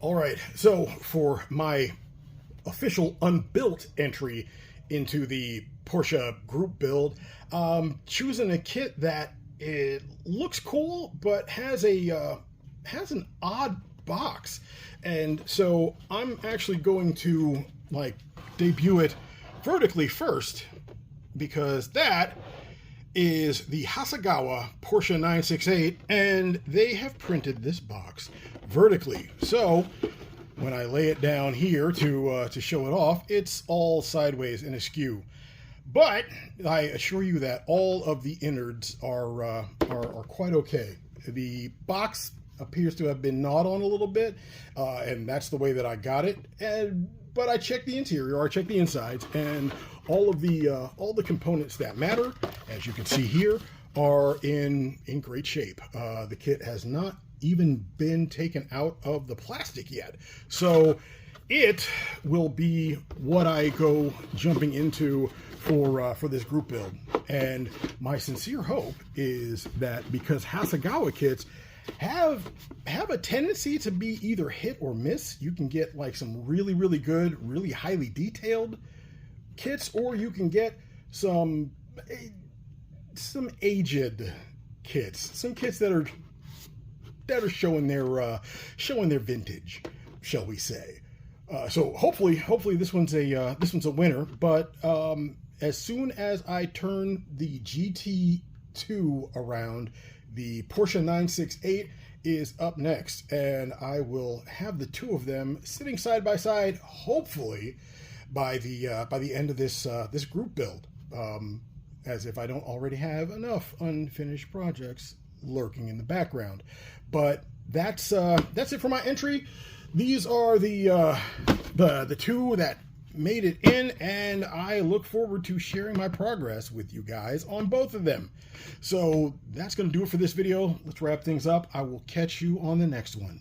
All right, so for my official unbuilt entry into the Porsche Group Build, choosing a kit that it looks cool but has an odd box, and so I'm actually going to debut it vertically first, because that is the Hasegawa Porsche 968, and they have printed this box vertically. So when I lay it down here to show it off, it's all sideways and askew. But I assure you that all of the innards are quite okay. The box appears to have been gnawed on a little bit, and that's the way that I got it. But I checked the interior, or I checked the insides, and all the components that matter, as you can see here, are in great shape. The kit has not even been taken out of the plastic yet, so it will be what I go jumping into for this group build. And my sincere hope is that, because Hasegawa kits have a tendency to be either hit or miss, you can get some really good, really highly detailed kits, or you can get some aged kits, some kits that are showing their vintage, shall we say. So hopefully this one's a winner. But as soon as I turn the GT2 around, the Porsche 968 is up next, and I will have the two of them sitting side by side, hopefully by the end of this group build. As if I don't already have enough unfinished projects lurking in the background. But that's it for my entry. These are the two that made it in, and I look forward to sharing my progress with you guys on both of them. So that's going to do it for this video. Let's wrap things up. I will catch you on the next one.